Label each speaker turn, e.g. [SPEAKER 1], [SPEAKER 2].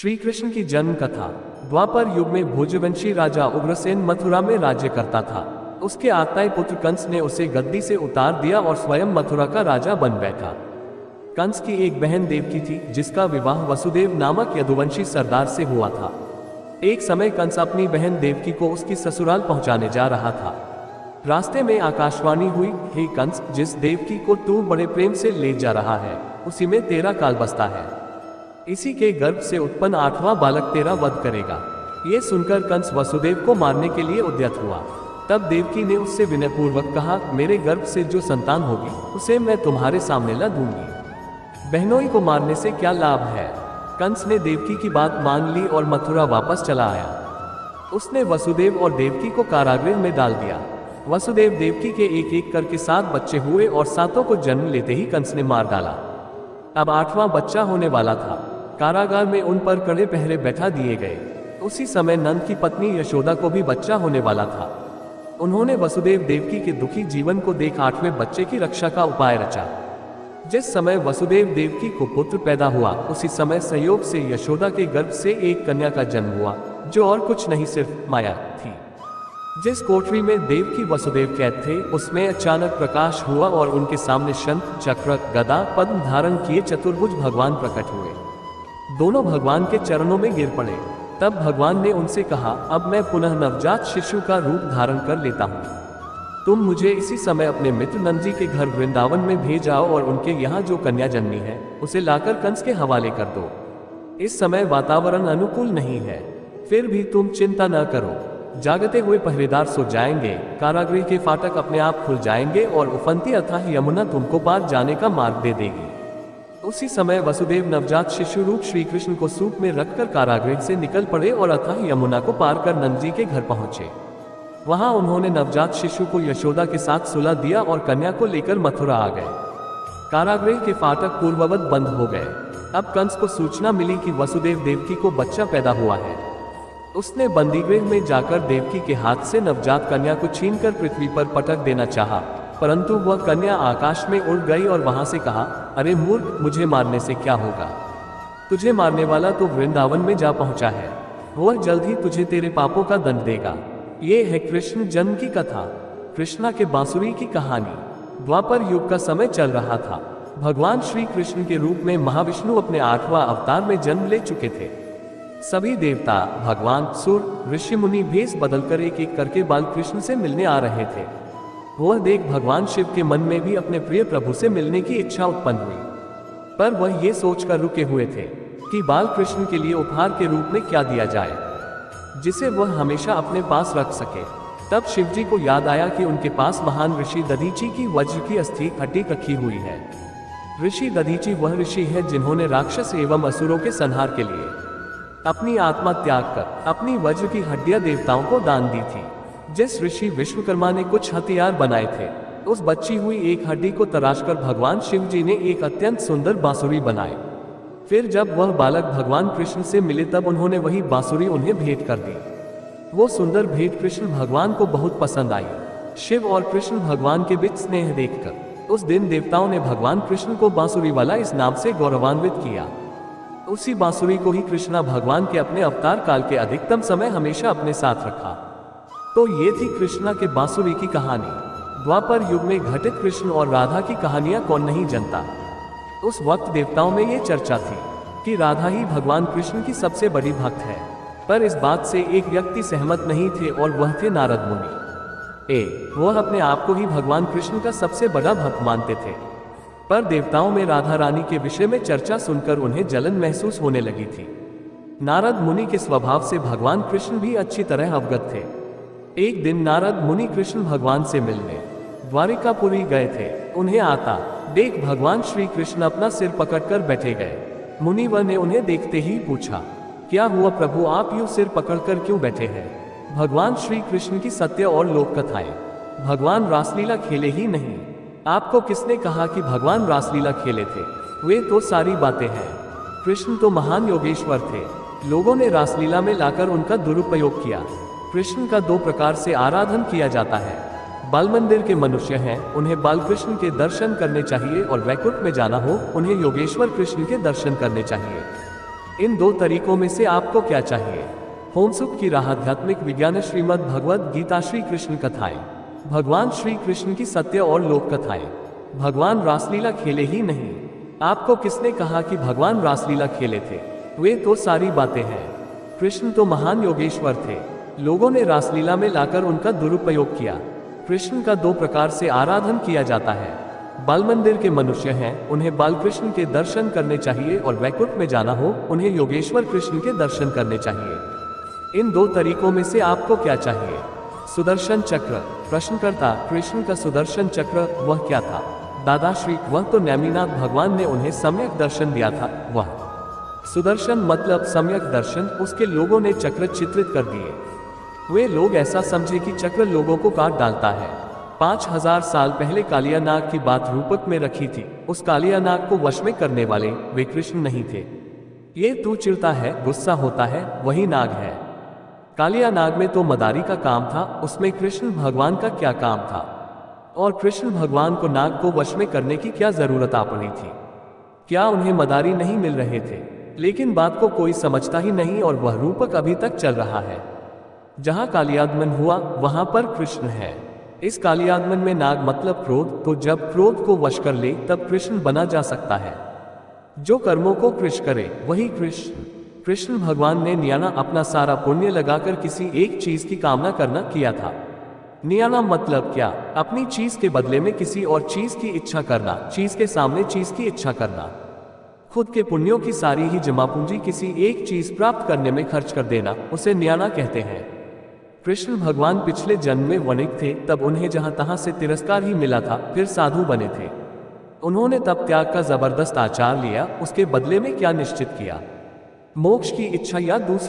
[SPEAKER 1] श्री कृष्ण की जन्म कथा। द्वापर युग में भोजवंशी राजा उग्रसेन मथुरा में राज्य करता था। उसके आताई पुत्र कंस ने उसे गद्दी से उतार दिया और स्वयं मथुरा का राजा बन बैठा। कंस की एक बहन देवकी थी, जिसका विवाह वसुदेव नामक यदुवंशी सरदार से हुआ था। एक समय कंस अपनी बहन देवकी को उसकी ससुराल पहुंचाने जा रहा था। रास्ते में आकाशवाणी हुई, हे कंस, जिस देवकी को तू बड़े प्रेम से ले जा रहा है, उसी में तेरा काल बसता है। इसी के गर्भ से उत्पन्न 8वां बालक तेरा वध करेगा। ये सुनकर कंस वसुदेव को मारने के लिए उद्यत हुआ। तब देवकी ने उससे विनयपूर्वक कहा, मेरे गर्भ से जो संतान होगी उसे मैं तुम्हारे सामने ला दूंगी। बहनोई को मारने से क्या लाभ है। कंस ने देवकी की बात मान ली और मथुरा वापस चला आया। उसने वसुदेव और देवकी को कारागृह में डाल दिया। वसुदेव देवकी के एक एक करके 7 बच्चे हुए और 7 को जन्म लेते ही कंस ने मार डाला। अब 8वां बच्चा होने वाला था। कारागार में उन पर कड़े पहरे बैठा दिए गए। उसी समय नंद की पत्नी यशोदा को भी बच्चा होने वाला था। उन्होंने वसुदेव देवकी के दुखी जीवन को देख 8वें बच्चे की रक्षा का उपाय रचा। जिस समय वसुदेव देवकी को पुत्र पैदा हुआ, उसी समय संयोग से यशोदा के गर्भ से एक कन्या का जन्म हुआ, जो और कुछ नहीं सिर्फ माया थी। जिस कोठरी में देवकी वसुदेव कैद थे, उसमें अचानक प्रकाश हुआ और उनके सामने शंख, चक्र, गदा, पद्म धारण किए चतुर्भुज भगवान प्रकट हुए। दोनों भगवान के चरणों में गिर पड़े। तब भगवान ने उनसे कहा, अब मैं पुनः नवजात शिशु का रूप धारण कर लेता हूँ। तुम मुझे इसी समय अपने मित्र नंद जी के घर वृंदावन में भेज आओ और उनके यहाँ जो कन्या जन्मी है उसे लाकर कंस के हवाले कर दो। इस समय वातावरण अनुकूल नहीं है, फिर भी तुम चिंता न करो। जागते हुए पहरेदार सो जाएंगे, कारागृह के फाटक अपने आप खुल जाएंगे और उफनती अथाह यमुना तुमको पार जाने का मार्ग दे देगी। उसी समय वसुदेव नवजात शिशु रूप श्री कृष्ण को सूप में रखकर कारागृह से निकल पड़े और अथाह यमुना को पार कर नंद जी के घर पहुंचे। वहां उन्होंने नवजात शिशु को यशोदा के साथ सुला दिया और कन्या को लेकर मथुरा आ गए। कारागृह के फाटक पूर्ववत बंद हो गए। अब कंस को सूचना मिली कि वसुदेव देवकी को बच्चा पैदा हुआ है। उसने बंदीगृह में जाकर देवकी के हाथ से नवजात कन्या को छीनकर पृथ्वी पर पटक देना चाहा, परंतु वह कन्या आकाश में उड़ गई और वहां से कहा, अरे मूर्ख, मुझे मारने से क्या होगा। तुझे मारने वाला तो वृंदावन में जा पहुंचा है। वह जल्द ही तुझे तेरे पापों का दंड देगा। ये है कृष्ण जन्म की कथा, कृष्णा के बांसुरी की कहानी। द्वापर युग का समय चल रहा था। भगवान श्री कृष्ण के रूप में महाविष्णु अपने 8वां अवतार में जन्म ले चुके थे। सभी देवता, भगवान, सुर, ऋषि मुनि भेष बदलकर एक एक करके बालकृष्ण से मिलने आ रहे थे। वह देख भगवान शिव के मन में भी अपने प्रिय प्रभु से मिलने की इच्छा उत्पन्न हुई, पर वह ये सोचकर रुके हुए थे कि बालकृष्ण के लिए उपहार के रूप में क्या दिया जाए, जिसे वह हमेशा अपने पास रख सके। तब शिवजी को याद आया कि उनके पास महान ऋषि दधीची की वज्र की अस्थि हड्डी रखी हुई है। ऋषि दधीची वह ऋषि है जिन्होंने राक्षस एवं असुरों के संहार के लिए अपनी आत्मा त्याग कर अपनी वज्र की हड्डियां देवताओं को दान दी थी। जिस ऋषि विश्वकर्मा ने कुछ हथियार बनाए थे, उस बची हुई एक हड्डी को तराशकर भगवान शिव जी ने एक अत्यंत सुंदर बांसुरी बनाई। फिर जब वह बालक भगवान कृष्ण से मिले, तब उन्होंने वही बांसुरी उन्हें भेंट कर दी। वो सुंदर भेंट कृष्ण भगवान को बहुत पसंद आई। शिव और कृष्ण भगवान के बीच स्नेह देखकर उस दिन देवताओं ने भगवान कृष्ण को बांसुरी वाला इस नाम से गौरवान्वित किया। उसी बांसुरी को ही कृष्णा भगवान के अपने अवतार काल के अधिकतम समय हमेशा अपने साथ रखा। तो ये थी कृष्णा के बांसुरी की कहानी। द्वापर युग में घटित कृष्ण और राधा की कहानियां कौन नहीं जानता। उस वक्त देवताओं में ये चर्चा थी कि राधा ही भगवान कृष्ण की सबसे बड़ी भक्त है, पर इस बात से एक व्यक्ति सहमत नहीं थे और वह थे नारद मुनि। वह अपने आप को ही भगवान कृष्ण का सबसे बड़ा भक्त मानते थे, पर देवताओं में राधा रानी के विषय में चर्चा सुनकर उन्हें जलन महसूस होने लगी थी। नारद मुनि के स्वभाव से भगवान कृष्ण भी अच्छी तरह अवगत थे। एक दिन नारद मुनि कृष्ण भगवान से मिलने द्वारिकापुरी गए थे। उन्हें आता देख भगवान श्री कृष्ण अपना सिर पकड़कर बैठे गए। मुनिवर ने उन्हें देखते ही पूछा, क्या हुआ प्रभु, आप यूं सिर पकड़कर क्यों बैठे हैं। भगवान श्री कृष्ण की सत्य और लोक कथाएं। भगवान रासलीला खेले ही नहीं। आपको किसने कहा कि भगवान रासलीला खेले थे। वे तो सारी बातें हैं। कृष्ण तो महान योगेश्वर थे। लोगों ने रासलीला में लाकर उनका दुरुपयोग किया। कृष्ण का 2 प्रकार से आराधन किया जाता है। बाल मंदिर के मनुष्य हैं, उन्हें बालकृष्ण के दर्शन करने चाहिए, और वैकुंठ में जाना हो, उन्हें योगेश्वर कृष्ण के दर्शन करने चाहिए। इन दो तरीकों में से आपको क्या चाहिए? होमसुख की राह आध्यात्मिक विज्ञान श्रीमद् भगवद गीता श्री कृष्ण कथाएं, भगवान श्री कृष्ण की सत्य और लोक कथाएं। भगवान रासलीला खेले ही नहीं। आपको किसने कहा कि भगवान रासलीला खेले थे? वे तो सारी बातें हैं। कृष्ण तो महान योगेश्वर थे। लोगों ने रासलीला में लाकर उनका दुरुपयोग किया। कृष्ण का दो प्रकार से आराधन किया जाता है। बाल मंदिर के मनुष्य हैं, उन्हें बाल कृष्ण के दर्शन करने चाहिए, और वैकुंठ में जाना हो, उन्हें योगेश्वर कृष्ण के दर्शन करने चाहिए। इन दो तरीकों में से आपको क्या चाहिए? सुदर्शन चक्र। प्रश्नकर्ता, कृष्ण का सुदर्शन चक्र वह क्या था? दादाश्री, वह तो नेमिनाथ भगवान ने उन्हें सम्यक दर्शन दिया था। वह सुदर्शन मतलब सम्यक दर्शन, उसके लोगों ने चक्र चित्रित कर दिए। वे लोग ऐसा समझे कि चक्र लोगों को काट डालता है। 5000 साल पहले कालिया नाग की बात रूपक में रखी थी। उस कालिया नाग को वश में करने वाले वे कृष्ण नहीं थे। ये तू चिढ़ता है, गुस्सा होता है, वही नाग है। कालिया नाग में तो मदारी का काम था, उसमें कृष्ण भगवान का क्या काम था? और कृष्ण भगवान को नाग को वश में करने की क्या जरूरत आ पड़ी थी? क्या उन्हें मदारी नहीं मिल रहे थे? लेकिन बात को कोई समझता ही नहीं, और वह रूपक अभी तक चल रहा है। जहां कालियागमन हुआ वहां पर कृष्ण है। इस कालियागमन में नाग मतलब क्रोध, तो जब क्रोध को वश कर ले तब कृष्ण बना जा सकता है। जो कर्मों को कृष्ण करे वही कृष्ण। कृष्ण भगवान ने न्याना अपना सारा पुण्य लगाकर किसी एक चीज की कामना करना किया था। न्याना मतलब क्या? अपनी चीज के बदले में किसी और चीज की इच्छा करना, चीज के सामने चीज की इच्छा करना। खुद के पुण्यों की सारी ही जमा पूंजी किसी एक चीज प्राप्त करने में खर्च कर देना, उसे न्याना कहते हैं। कृष्ण भगवान पिछले जन्म में वणिक थे, तब उन्हें जहां तहां से तिरस्कार ही मिला था, फिर साधु बने थे। उन्होंने तब त्याग का जबरदस्त आचार लिया, उसके बदले में क्या निश्चित किया? मोक्ष की इच्छा या दूसरी